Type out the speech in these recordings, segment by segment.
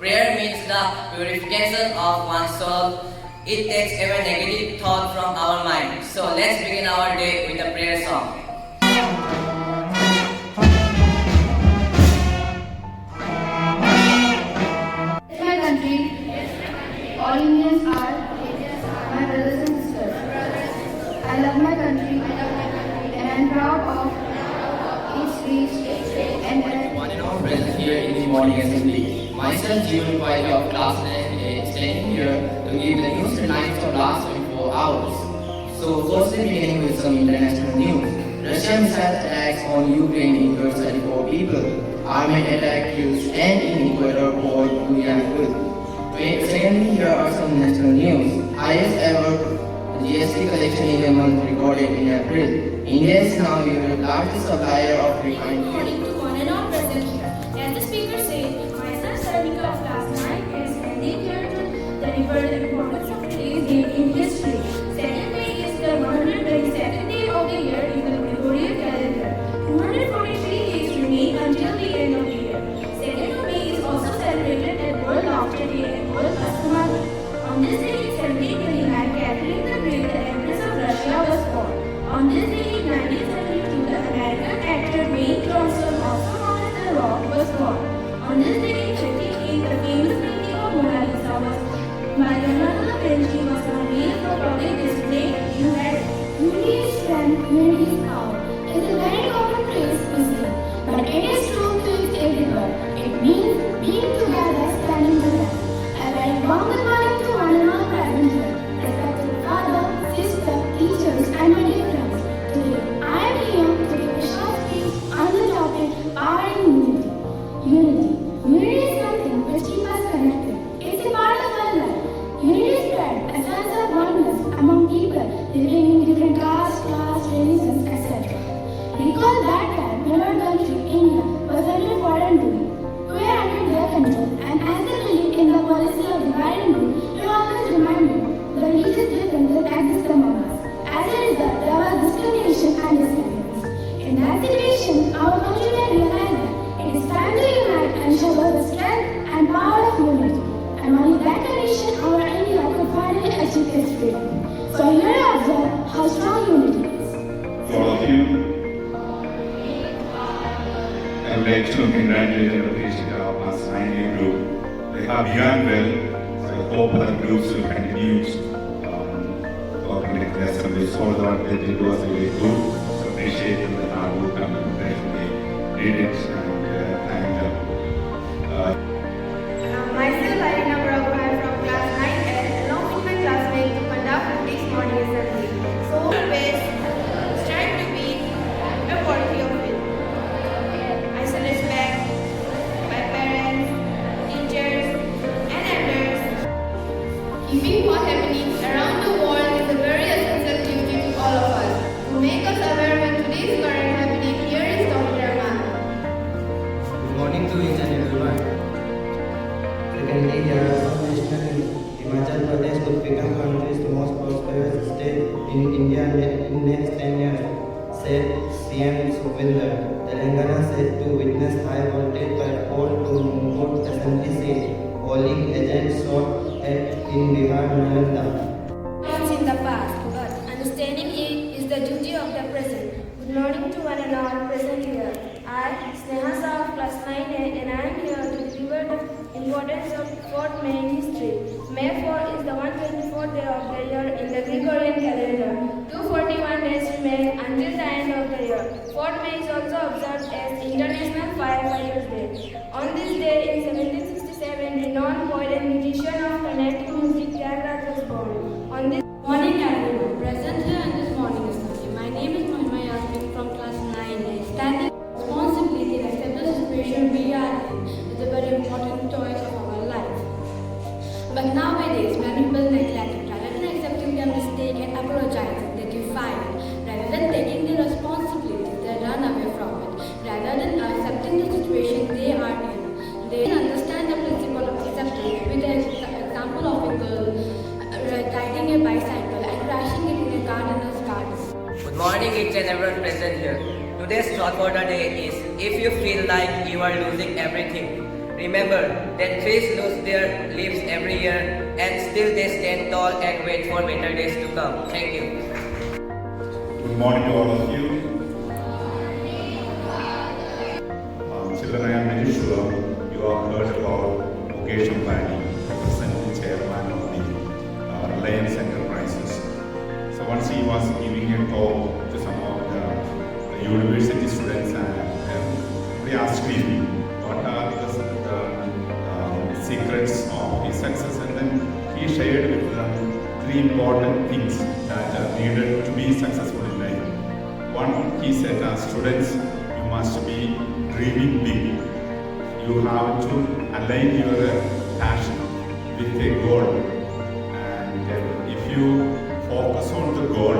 Prayer means the purification of one's soul. It takes away negative thought from our mind. So let's begin our day with a prayer song. My country, all Indians are my brothers and sisters. I love my country and I am proud of its reach and One and all present here in the morning assembly. Myself, June, quality of class 9A, standing here to give the news headlines for last 24 hours. So, firstly, beginning with some international news. Russian missile attacks on Ukraine injured 34 people. Armed attack used and in Ecuador port Guyana. Secondly, here are some national news. Highest ever GST collection in a month recorded in April. India is now the largest supplier of refined fuel. Morning to one and all present here. As the speaker said, myself, Sarnika of class 9 is standing here to deliver the importance of today's day in history. Second day is the 122nd day of the year in the Gregorian calendar. 243 days remain until the end of the year. 2nd of May is also celebrated as World Laughter Day and World Bosconians. On this day in 1729, Catherine the Great, the Empress of Russia, was born. On this day in 1972, the American actor Wayne Johnson, also known as The Rock, was born. On this day in 1938, the famous painting of Mona Lisa was by Leonardo da Vinci was unveiled for public display in Paris. unity is strength, unity is power. It's a very common phrase we say, but it is true to its everywhere. It means being together, standing together. A very warm good morning to one and all present here. Respected father, sister, teachers, and my dear friends. Today, I am here to give a short speech on the topic power in unity. Unity. Unity is something which keeps us connected. It's a part of our life. Unity spread a sense of oneness among people living in different castes, class, religions, etc. Recall that time when our country, India, was under foreign rule. We were under their control, and as they believe in the policy of divide and rule, we always remind them the religious differences exist among us. As a result, there was discrimination and disagreements. In that situation, our countrymen realized that it is time to unite and show the strength and power of unity. And only that condition our India could finally achieve its freedom. So here I observe how strong unity is. For all of you, I would like to congratulate the Vishika of our signing group. They have begun well, so I hope other groups will continue organizing the assemblies further. It was really good, so appreciating the hard work and they did it and thank them. Myself, I am Raghunath from class 9L, along with my classmates to conduct this morning assembly. So always strive to be a quality of it. I shall respect my parents, teachers, and elders. Keeping what happening around the world is a very essential duty to all of us. To make us aware when today's current happening, here is Dr. Rahman. Good morning to each and everyone. Secondly, there are some national Himachal Pradesh could become country's most prosperous state in India in next 10 years, said CM Sukhvinder. Telangana said to witness high voltage by pole to Mumbai assembly seat. Polling agents shot at in Bihar, Nalanda. It's in the past, but understanding it is the duty of the present. Good morning to one and all present here. I, Sneha Shah of class 9A, and I am here to deliver the importance of 4th May in history. May 4 is the 124th day of the year in the Gregorian calendar. 241 days remain until the end of the year. 4th May is also observed as International Firefighters Day. On this day in 1767, renowned poet and musician of Carnatic music Tyagaraja was born. On this morning, everyone present here in this morning assembly. My name is Mahima Yasmin from class 9A. Standing responsibility and accept the situation we are in is a very important choice of our life. But nowadays, many people neglect it. Rather than accepting their mistake and apologizing, they defy it. Rather than taking the responsibility, they run away from it. Rather than accepting the situation they are in, they understand the principle of acceptance with the example of a girl riding a bicycle and crashing it in a gardener's garden. Good morning, each and everyone present here. Today's thought for the day is: if you feel like you are losing everything, Remember that trees lose their leaves every year and still they stand tall and wait for better days to come. Thank you. Good morning to all of you. Children, I am very sure you have heard about vocation planning, representing chairman of the Reliance Enterprises. So once he was giving a talk to some of the university students, and they asked him what are the secrets of his success, and then he shared with them three important things that are needed to be successful in life. One, he said, as students, you must be dreaming big. You have to align your passion with a goal, and if you focus on the goal,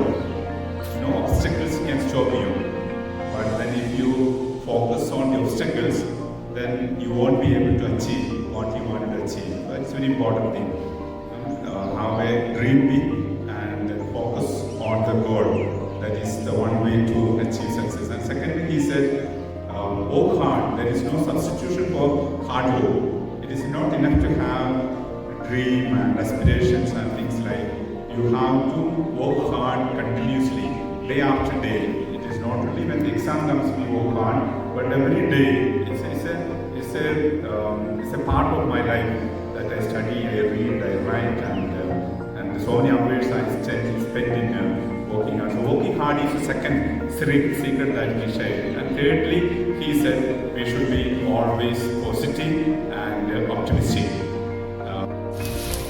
no obstacles can stop you. But then if you focus on the obstacles, then you won't be able to achieve what you wanted to achieve. So it's a very important thing. Have a dream big and focus on the goal. That is the one way to achieve success. And secondly, he said, work hard. There is no substitution for hard work. It is not enough to have a dream and aspirations and things like. You have to work hard continuously, day after day. It is not only when the exam comes we work hard, but every day. It's a part of my life that I study, I read, I write, and so many hours I spend in working hard. So working hard is the second secret that he shared. And thirdly, he said we should be always positive and optimistic.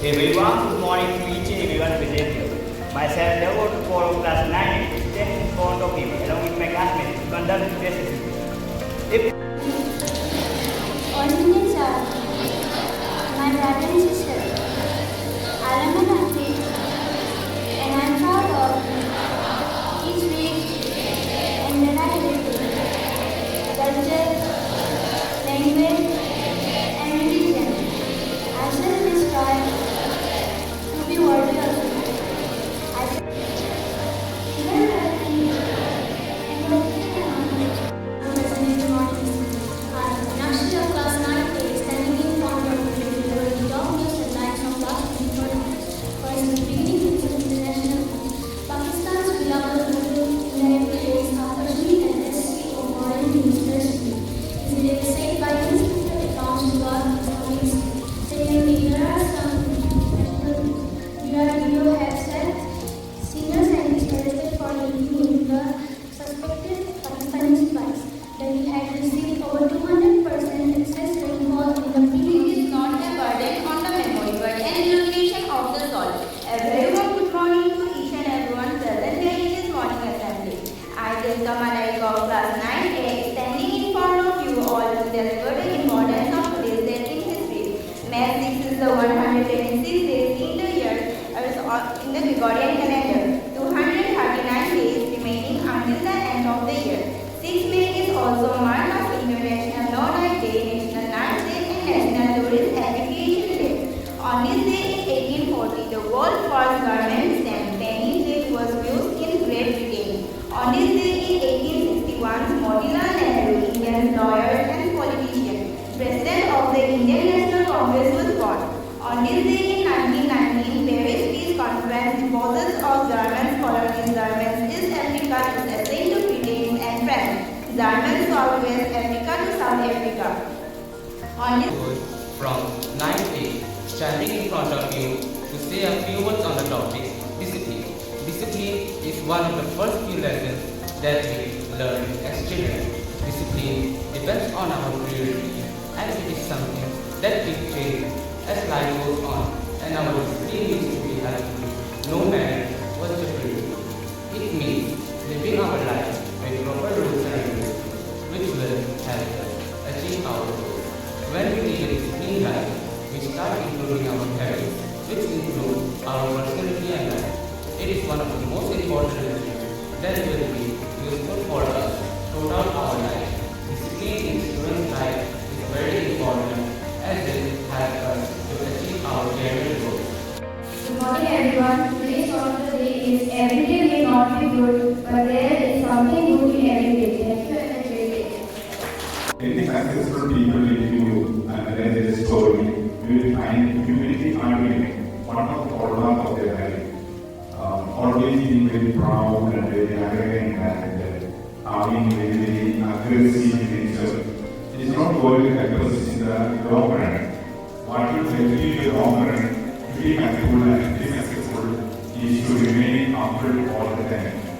Everyone, good morning to each and everyone present here. Myself, level to follow class 9 and stand in front of him along with my classmates to conduct today's session. All Indians are my brother and sister. I am an athlete and I am proud of each week and that I live with. Culture, language, and religion. I shall strive to be worthy of it. The 126 days in the year in the Gregorian calendar, 239 days remaining until the end of the year. 6 May is also marked as International Law Night Day, National Nurse Day, and National Tourist Application Day. On this day in 1840, the world's first government stamp penny jet was used in Great Britain. On this day in 1861, Motilal Nehru, Indian lawyer and politician, President of the Indian National Congress, was born. On this day in 1919, Paris Peace Conference disposes of German colonies East Africa to assign to Britain and France, German Southwest Africa to South Africa. On this from 9A, standing in front of you to say a few words on the topic discipline. Discipline is one of the first few lessons that we learn as children. Discipline depends on our priority, and it is something that we change as life goes on, and our discipline needs to be helpful no matter what the priority. It means living our lives with proper rules and rules, which will help us achieve our goals. When we live a disciplined life, we start improving our habits, which include our personality and life. It is one of the most important lessons that will be useful for us throughout our life. Discipline in students' life is very important as it helps us to achieve our career goals. Good morning everyone. Today's thought of the day is every day may not be good, but there is something good in every day. Thank you and have a great day. Any successful people, if you you will find humility arguing one of the hallmarks of their life. Always being very proud and very arrogant and having very aggressive in nature. It is not going to help us in the long run. What will help you in the long run to be helpful and to be successful is to remain humble all the time.